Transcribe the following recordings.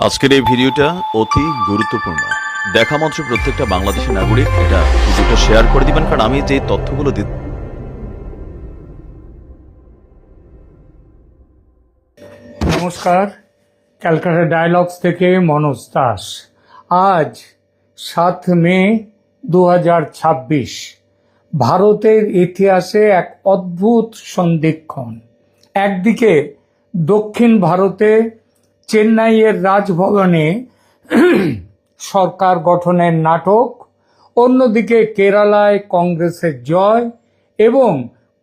আজকের এই ভিডিওটা অতি গুরুত্বপূর্ণ। দেখা মাত্র প্রত্যেকটা বাংলাদেশী নাগরিক এটা ভিডিওটা শেয়ার করে দিবেন, কারণ আমি যে তথ্যগুলো নমস্কার, ক্যালকাটা ডায়ালগস থেকে মনোজ দাস। আজ 7 মে 2026, ভারতের ইতিহাসে এক অদ্ভুত সন্ধিক্ষণ। একদিকে দক্ষিণ ভারতে চেন্নাইয়ের রাজভবনে সরকার গঠনের নাটক, অন্যদিকে কেরালায় কংগ্রেসের জয় এবং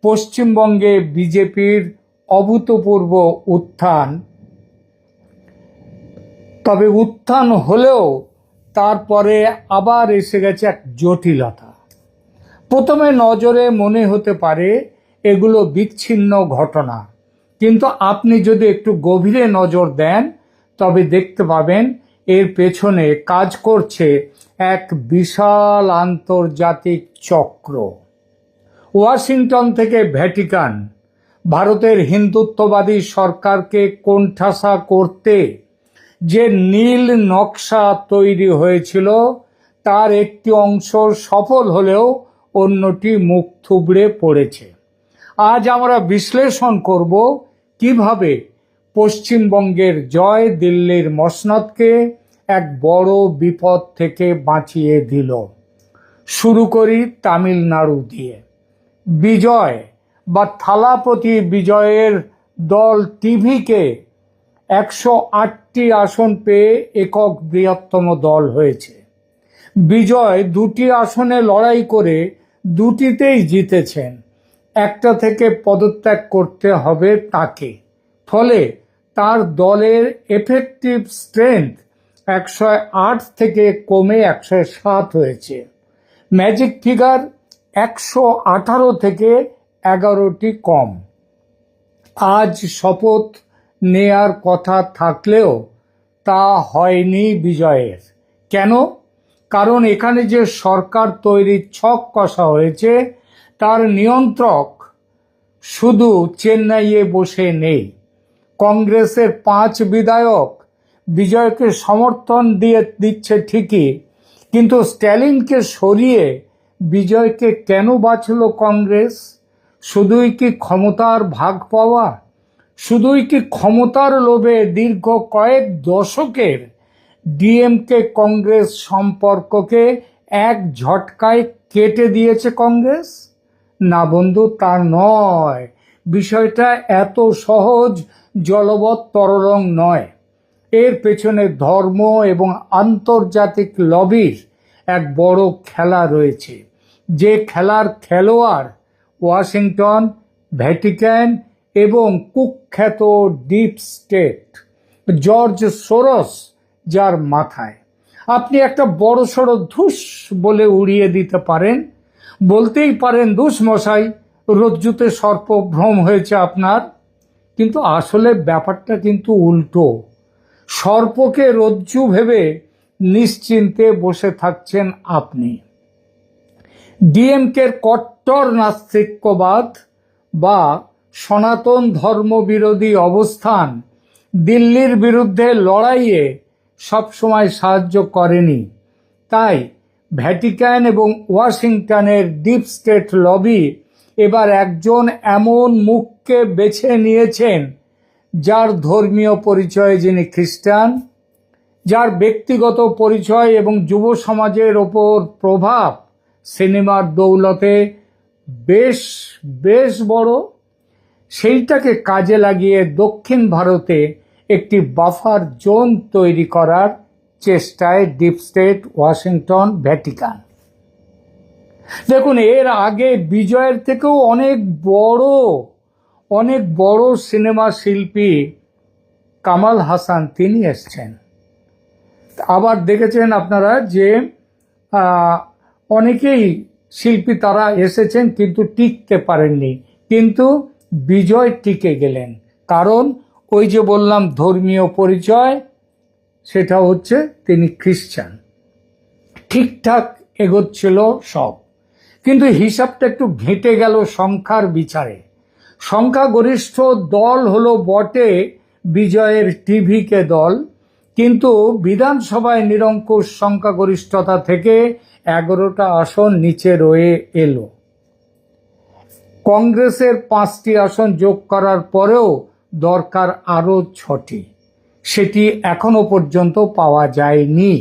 পশ্চিমবঙ্গে বিজেপির অভূতপূর্ব উত্থান। তবে উত্থান হলেও তারপরে আবার এসে গেছে এক জটিলতা। প্রথমে নজরে মনে হতে পারে এগুলো বিচ্ছিন্ন ঘটনা, কিন্তু আপনি যদি একটু গভীরে নজর দেন তবে দেখতে পাবেন এর পেছনে কাজ করছে এক বিশাল আন্তর্জাতিক চক্র। ওয়াশিংটন থেকে ভ্যাটিকান ভারতের হিন্দুত্ববাদী সরকারকে কোণঠাসা করতে যে নীল নকশা তৈরি হয়েছিল তার একটি অংশ সফল হলেও অন্যটি মুখ থুবড়ে পড়েছে। আজ আমরা বিশ্লেষণ করব কিভাবে পশ্চিমবঙ্গের জয় দিল্লির মসনদকে এক বড় বিপদ থেকে বাঁচিয়ে দিল। শুরু করি তামিলনাড়ু দিয়ে। বিজয় বা থালাপতি বিজয়ের দল টিভিকে 108টি আসন পেয়ে একক বৃহত্তম দল হয়েছে। বিজয় 2টি আসনে লড়াই করে 2টিতেই জিতেছেন। একটা থেকে পদত্যাগ করতে হবে তাকে, ফলে তার দলের এফেক্টিভ স্ট্রেংথ 108 থেকে কমে 107 হয়েছে। ম্যাজিক ফিগার 118 থেকে 11টি কম। আজ শপথ নেয়ার কথা থাকলেও তা হয়নি বিজয়ের। কেন? কারণ এখানে যে সরকার তৈরির ছক কষা হয়েছে তার নিয়ন্ত্রক শুধু চেন্নাইয়ে বসে নেই। কংগ্রেসের 5 বিধায়ক বিজয়কে সমর্থন দিচ্ছে ঠিকই, কিন্তু স্ট্যালিনকে সরিয়ে বিজয়কে কেন বাছল কংগ্রেস? শুধুই কি ক্ষমতার ভাগ পাওয়া? শুধুই কি ক্ষমতার লোভে দীর্ঘ কয়েক দশকের ডিএমকে কংগ্রেস সম্পর্ককে এক ঝটকায় কেটে দিয়েছে কংগ্রেস? না বন্ধু, তা নয়। বিষয়টা এত সহজ জলবৎ তরলং নয়। এর পেছনে ধর্ম এবং আন্তর্জাতিক লবির এক বড় খেলা রয়েছে, যে খেলার খেলোয়াড় ওয়াশিংটন, ভ্যাটিকান এবং কুখ্যাত ডিপ স্টেট, জর্জ সোরস যার মাথায়। আপনি একটা বড়সড় ধুস বলে উড়িয়ে দিতে পারেন, বলতেই পারেন ধুস মশাই, রজ্জুতে সর্পভ্রম হয়েছে আপনার। কিন্তু আসলে ব্যাপারটা কিন্তু উল্টো। সর্পকে রজ্জু ভেবে নিশ্চিন্তে বসে থাকছেন আপনি। ডিএমকের কট্টর নাস্তিক্যবাদ বা সনাতন ধর্মবিরোধী অবস্থান দিল্লির বিরুদ্ধে লড়াইয়ে সবসময় সাহায্য করেনি। তাই ভ্যাটিকান এবং ওয়াশিংটনের ডিপ স্টেট লবি এবার একজন এমন মুখকে বেছে নিয়েছেন যার ধর্মীয় পরিচয়ে যিনি খ্রিস্টান, যার ব্যক্তিগত পরিচয় এবং যুব সমাজের ওপর প্রভাব সিনেমার দৌলতে বেশ বেশ বড়, সেইটাকে কাজে লাগিয়ে দক্ষিণ ভারতে একটি বাফার জোন তৈরি করার চেষ্টায় ডিপ স্টেট, ওয়াশিংটন, ভ্যাটিকান। দেখুন, এর আগে বিজয়ের থেকেও অনেক বড় সিনেমা শিল্পী কামাল হাসান তিনি এসছেন। আবার দেখেছেন আপনারা যে অনেকেই শিল্পী তারা এসেছেন কিন্তু টিকতে পারেননি, কিন্তু বিজয় টিকে গেলেন। কারণ ওই যে বললাম ধর্মীয় পরিচয়, সেটা হচ্ছে তিনি খ্রিস্টান। ঠিকঠাক এগোচ্ছিল সব, কিন্তু হিসাবটা একটু ঘেঁটে গেল সংখ্যার বিচারে। সংখ্যাগরিষ্ঠ দল হলো বটে বিজয়ের টিভিকে দল, কিন্তু বিধানসভায় নিরঙ্কুশ সংখ্যাগরিষ্ঠতা থেকে 11টা আসন নিচে রয়ে এলো। কংগ্রেসের 5টি আসন যোগ করার পরেও দরকার আরও 6টি, সেটি এখনো পর্যন্ত পাওয়া যায়নি।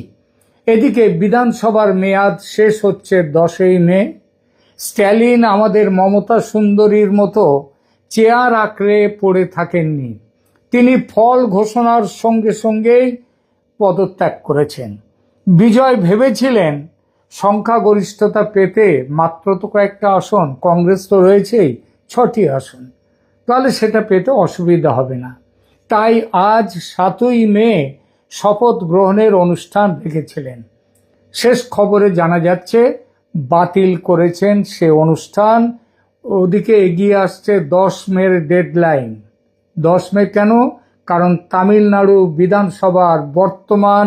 এদিকে বিধানসভার মেয়াদ শেষ হচ্ছে 10ই মে। স্ট্যালিন আমাদের মমতা সুন্দরীর মতো চেয়ার আঁকড়ে পড়ে থাকেননি, তিনি ফল ঘোষণার সঙ্গে সঙ্গেই পদত্যাগ করেছেন। বিজয় ভেবেছিলেন সংখ্যাগরিষ্ঠতা পেতে মাত্র তো কয়েকটা আসন, কংগ্রেস তো রয়েছেই 6টি আসন, তাহলে সেটা পেতে অসুবিধা হবে না। তাই আজ 7ই মে শপথ গ্রহণের অনুষ্ঠান রেখেছিলেন। শেষ খবরে জানা যাচ্ছে বাতিল করেছেন সে অনুষ্ঠান। ওদিকে এগিয়ে আসছে 10 মের ডেডলাইন। 10 মে কেন? কারণ তামিলনাড়ু বিধানসভার বর্তমান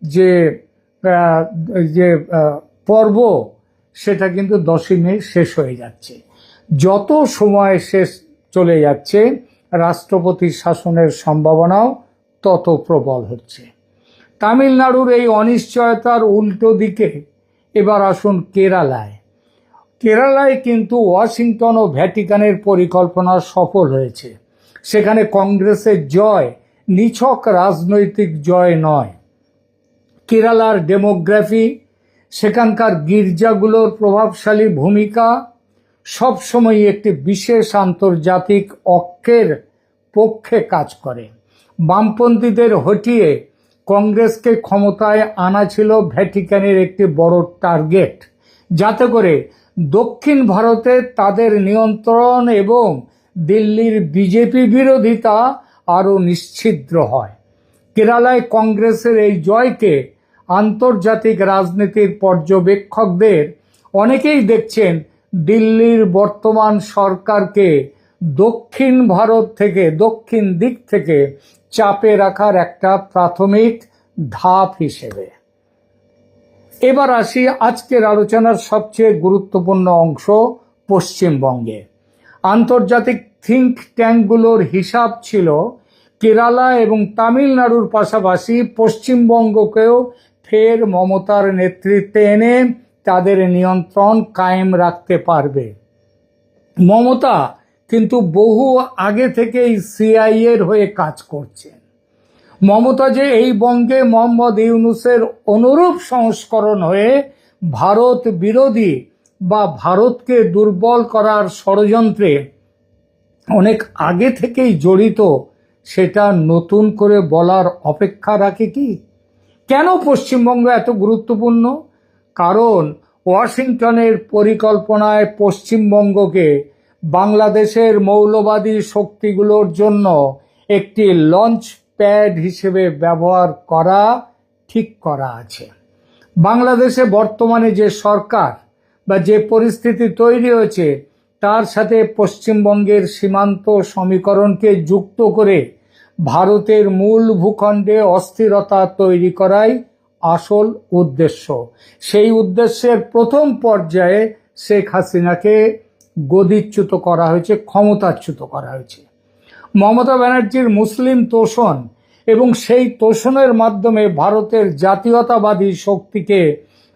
যে পর্ব, সেটা কিন্তু 10ই মে শেষ হয়ে যাচ্ছে। যত সময় শেষ চলে যাচ্ছে, রাষ্ট্রপতি শাসনের সম্ভাবনাও তত প্রবল হচ্ছে। তামিলনাড়ুর এই অনিশ্চয়তার উল্টো দিকে এবার আসুন কেরালায়। কেরালায় কিন্তু ওয়াশিংটন ও ভ্যাটিকানের পরিকল্পনা সফল হয়েছে। সেখানে কংগ্রেসের জয় নিছক রাজনৈতিক জয় নয়। কেরালার ডেমোগ্রাফি, সেখানকার গির্জাগুলোর প্রভাবশালী ভূমিকা সবসময় একটি বিশেষ আন্তর্জাতিক অক্ষের পক্ষে কাজ করে। বামপন্থীদের হটিয়ে কংগ্রেসকে ক্ষমতায় আনা ছিল ভ্যাটিকানের একটি বড় টার্গেট, যাতে করে দক্ষিণ ভারতে তাদের নিয়ন্ত্রণ এবং দিল্লির বিজেপি বিরোধিতা আরও নিশ্ছিদ্র হয়। কেরালায় কংগ্রেসের এই জয়কে আন্তর্জাতিক রাজনীতির পর্যবেক্ষকদের অনেকেই দেখছেন দিল্লির বর্তমান সরকারকে দক্ষিণ ভারত থেকে, দক্ষিণ দিক থেকে চাপে রাখার একটা প্রাথমিক ধাপ হিসেবে। এবার আসি আজকের আলোচনার সবচেয়ে গুরুত্বপূর্ণ অংশ, পশ্চিমবঙ্গে। আন্তর্জাতিক থিঙ্ক ট্যাঙ্কগুলোর হিসাব ছিল কেরালা এবং তামিলনাড়ুর পাশাপাশি পশ্চিমবঙ্গকেও ফের মমতার নেতৃত্বে এনে তাদের নিয়ন্ত্রণ কায়েম রাখতে পারবে। মমতা কিন্তু বহু আগে থেকেই সিআইএর হয়ে কাজ করছেন। মমতা যে এই বঙ্গে মোহাম্মদ ইউনূসের অনুরূপ সংস্করণ হয়ে ভারত বিরোধী বা ভারতকে দুর্বল করার ষড়যন্ত্রে অনেক আগে থেকেই জড়িত, সেটা নতুন করে বলার অপেক্ষা রাখে কি? কেন পশ্চিমবঙ্গ এত গুরুত্বপূর্ণ? কারণ ওয়াশিংটনের পরিকল্পনায় পশ্চিমবঙ্গকে বাংলাদেশের মৌলবাদী শক্তিগুলোর জন্য একটি লঞ্চ প্যাড হিসেবে ব্যবহার করা ঠিক করা আছে। বাংলাদেশে বর্তমানে যে সরকার বা যে পরিস্থিতি তৈরি হয়েছে, তার সাথে পশ্চিমবঙ্গের সীমান্ত সমীকরণকে যুক্ত করে ভারতের মূল ভূখণ্ডে অস্থিরতা তৈরি করাই আসল উদ্দেশ্য। সেই উদ্দেশ্যের প্রথম পর্যায়ে শেখ হাসিনাকে গদিচ্যুত করা হয়েছে, ক্ষমতাচ্যুত করা হয়েছে। মমতা ব্যানার্জির মুসলিম তোষণ এবং সেই তোষণের মাধ্যমে ভারতের জাতীয়তাবাদী শক্তিকে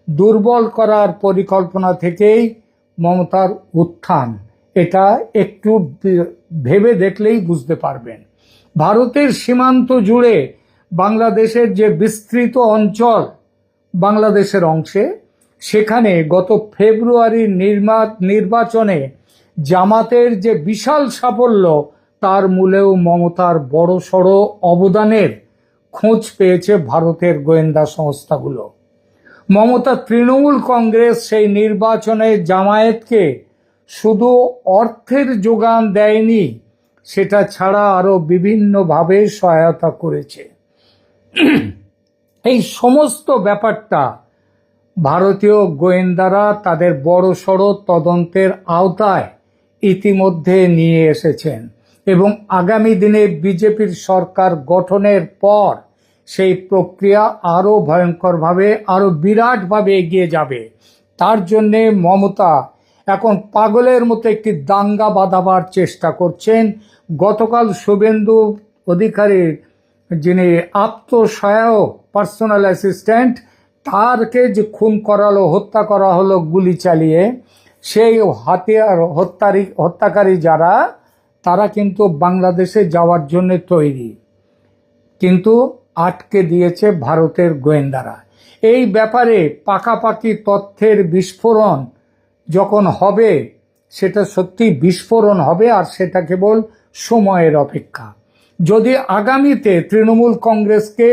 দুর্বল করার পরিকল্পনা থেকেই মমতার উত্থান। এটা একটু ভেবে দেখলেই বুঝতে পারবেন। ভারতের সীমান্ত জুড়ে বাংলাদেশের যে বিস্তৃত অঞ্চল বাংলাদেশের অংশে, সেখানে গত ফেব্রুয়ারির নির্বাচনে জামাতের যে বিশাল সাফল্য, তার মূলেও মমতার বড়সড় অবদানের খোঁজ পেয়েছে ভারতের গোয়েন্দা সংস্থাগুলো। মমতা তৃণমূল কংগ্রেস সেই নির্বাচনে জামায়াতকে শুধু অর্থের যোগান দেয়নি, সেটা ছাড়া আরো বিভিন্নভাবে সহায়তা করেছে। এই সমস্ত ব্যাপারটা ভারতীয় গোয়েন্দারা তাদের বড়সড় তদন্তের আওতায় ইতিমধ্যে নিয়ে এসেছেন এবং আগামী দিনে বিজেপির সরকার গঠনের পর সেই প্রক্রিয়া আরো ভয়ঙ্করভাবে, আরো বিরাটভাবে এগিয়ে যাবে। তার জন্যে মমতা এখন পাগলের মতো একটি দাঙ্গা বাঁধাবার চেষ্টা করছেন। গতকাল শুভেন্দু অধিকারীর যিনি আত্মসহায়ক পার্সোনাল অ্যাসিস্ট্যান্ট, তারকে যে খুন করালো, হত্যা করা হলো গুলি চালিয়ে, সেই হত্যাকারী যারা, তারা কিন্তু বাংলাদেশে যাওয়ার জন্য তৈরি, কিন্তু আটকে দিয়েছে ভারতের গোয়েন্দারা। এই ব্যাপারে পাকাপাকি তথ্যের বিস্ফোরণ যখন হবে, সেটা সত্যি বিস্ফোরণ হবে, আর সেটা কেবল সময়ের অপেক্ষা। যদি আগামীতে তৃণমূল কংগ্রেসকে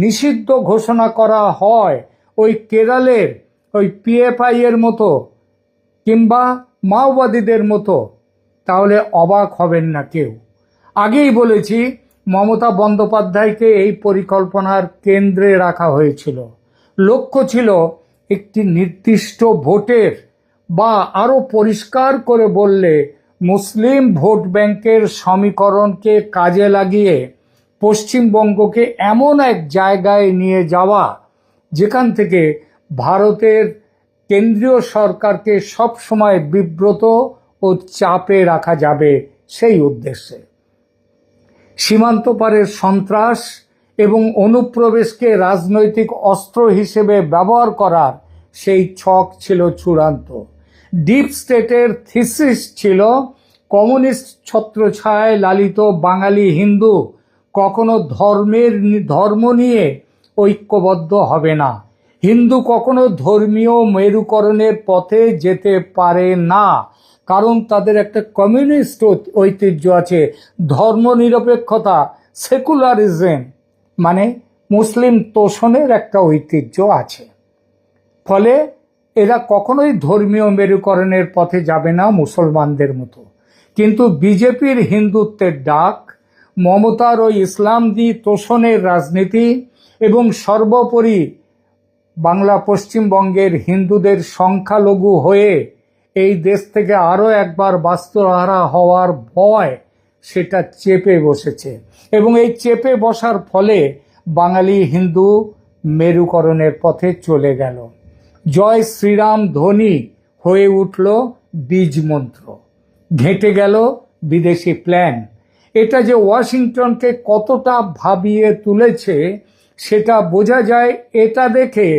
নিষিদ্ধ ঘোষণা করা হয় ওই কেরলের ওই পিএফআই এর মতো কিংবা মাওবাদীদের মতো, তাহলে অবাক হবেন না কেউ। আগেই বলেছি, মমতা বন্দ্যোপাধ্যায়কে এই পরিকল্পনার কেন্দ্রে রাখা হয়েছিল। লক্ষ্য ছিল একটি নির্দিষ্ট ভোটের, বা আরো পরিষ্কার করে বললে মুসলিম ভোট ব্যাংকের সমীকরণকে কাজে লাগিয়ে পশ্চিমবঙ্গকে এমন এক জায়গায় নিয়ে যাওয়া, যেখান থেকে ভারতের কেন্দ্রীয় সরকারকে সবসময় বিব্রত ও চাপে রাখা যাবে, সেই উদ্দেশ্যে। সীমান্ত পারের সন্ত্রাস এবং অনুপ্রবেশকে রাজনৈতিক অস্ত্র হিসেবে ব্যবহার করার সেই ছক ছিল চূড়ান্ত। ডিপ স্টেটের থিসিস ছিল, কমিউনিস্ট ছত্রছায়ায় লালিত বাঙালি হিন্দু কখনো ধর্ম নিয়ে ঐক্যবদ্ধ হবে না। হিন্দু কখনো ধর্মীয় মেরুকরণের পথে যেতে পারে না, কারণ তাদের একটা কমিউনিস্ট ঐতিহ্য আছে, ধর্মনিরপেক্ষতা, সেকুলারিজম, মানে মুসলিম তোষণের একটা ঐতিহ্য আছে। ফলে এরা কখনোই ধর্মীয় মেরুকরণের পথে যাবে না মুসলমানদের মতো। কিন্তু বিজেপির হিন্দুত্বের ডাক, মমতার ওই ইসলামদি তোষণের রাজনীতি এবং সর্বোপরি বাংলা পশ্চিমবঙ্গের হিন্দুদের সংখ্যালঘু হয়ে এই দেশ থেকে আরও একবার বাস্তুহারা হওয়ার ভয়, সেটা চেপে বসেছে। এবং এই চেপে বসার ফলে বাঙালি হিন্দু মেরুকরণের পথে চলে গেল। জয় শ্রীরাম ধ্বনি হয়ে উঠল বীজ মন্ত্র, ঘেঁটে গেল বিদেশি প্ল্যান। এটা যে ওয়াশিংটনকে কতটা ভাবিয়ে তুলেছে সেটা বোঝা যায় এটা দেখে,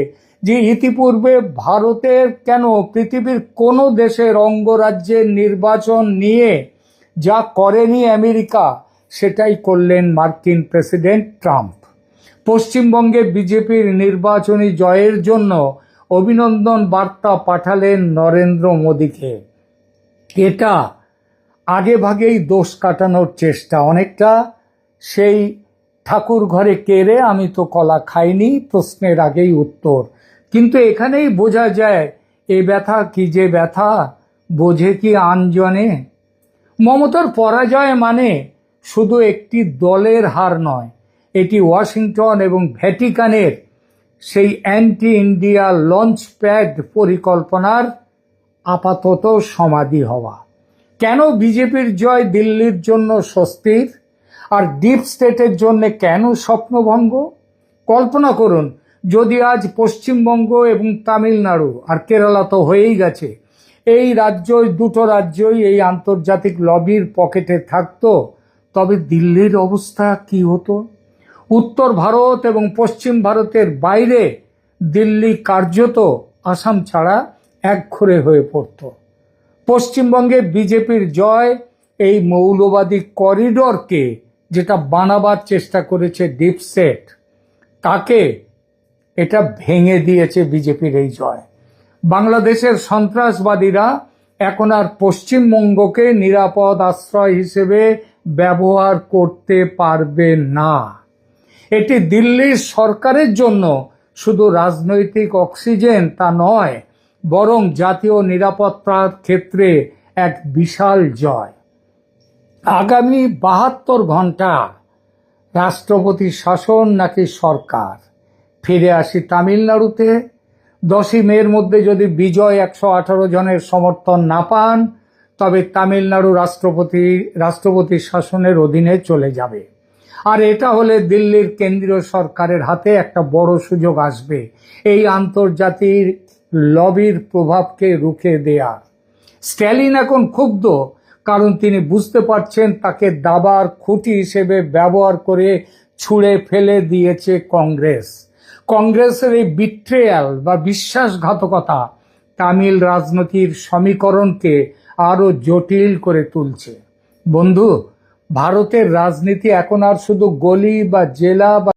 যে ইতিপূর্বে ভারতের কেন পৃথিবীর কোনো দেশের অঙ্গরাজ্যের নির্বাচন নিয়ে যা করেনি আমেরিকা, সেটাই করলেন মার্কিন প্রেসিডেন্ট ট্রাম্প। পশ্চিমবঙ্গে বিজেপির নির্বাচনী জয়ের জন্য অভিনন্দন বার্তা পাঠালেন নরেন্দ্র মোদীকে। এটা আগে ভাগেই দোষ কাটানোর চেষ্টা, অনেকটা সেই ঠাকুর ঘরে কেড়ে আমি তো কলা খাইনি প্রশ্নের আগেই উত্তর। কিন্তু এখানেই বোঝা যায় এ ব্যথা কি যে ব্যথা, বোঝে কি আনজনে। মমতার পরাজয় মানে শুধু একটি দলের হার নয়, এটি ওয়াশিংটন এবং ভ্যাটিকানের সেই অ্যান্টি ইন্ডিয়া লঞ্চ প্যাড পরিকল্পনার আপাতত সমাধি হওয়া। কেন বিজেপির জয় দিল্লির জন্য স্বস্তির, আর ডিপ স্টেটের জন্য কেন স্বপ্নভঙ্গ? কল্পনা করুন, যদি আজ পশ্চিমবঙ্গ এবং তামিলনাড়ু আর কেরালা তো হয়েই গেছে, এই দুটো রাজ্যই এই আন্তর্জাতিক লবির পকেটে থাকতো, তবে দিল্লির অবস্থা কি হতো? উত্তর ভারত এবং পশ্চিম ভারতের বাইরে দিল্লি কার্যত আসাম ছাড়া একঘরে হয়ে পড়ত। পশ্চিমবঙ্গে বিজেপির জয় এই মৌলবাদী করিডরকে, যেটা বানাবার চেষ্টা করেছে ডিপ স্টেট, তাকে এটা ভেঙে দিয়েছে বিজেপির এই জয়। বাংলাদেশের সন্ত্রাসবাদীরা এখন আর পশ্চিমবঙ্গকে নিরাপদ আশ্রয় হিসেবে ব্যবহার করতে পারবে না। এটি দিল্লির সরকারের জন্য শুধু রাজনৈতিক অক্সিজেন তা নয়, বরং জাতীয় নিরাপত্তার ক্ষেত্রে এক বিশাল জয়। আগামী 72 ঘন্টা রাষ্ট্রপতি শাসন নাকি সরকার? ফিরে আসি তামিলনাড়ুতে। 10ই মের মধ্যে যদি বিজয় 118 জনের সমর্থন না পান, তবে তামিলনাড়ু রাষ্ট্রপতি শাসনের অধীনে চলে যাবে। আর এটা হলে দিল্লির কেন্দ্রীয় সরকারের হাতে একটা বড় সুযোগ আসবে এই আন্তর্জাতিক লবির প্রভাবকে রুখে দেয়ার। স্ট্যালিন এখন ক্ষুব্ধ, কারণ তিনি বুঝতে পারছেন তাকে দাবার খুঁটি হিসেবে ব্যবহার করে ছুঁড়ে ফেলে দিয়েছে কংগ্রেস। কংগ্রেসের এই বিট্রেয়াল বা বিশ্বাসঘাতকতা তামিল রাজনীতির সমীকরণকে আরো জটিল করে তুলছে। বন্ধু, ভারতের রাজনীতি এখন আর শুধু গলি বা জেলা বা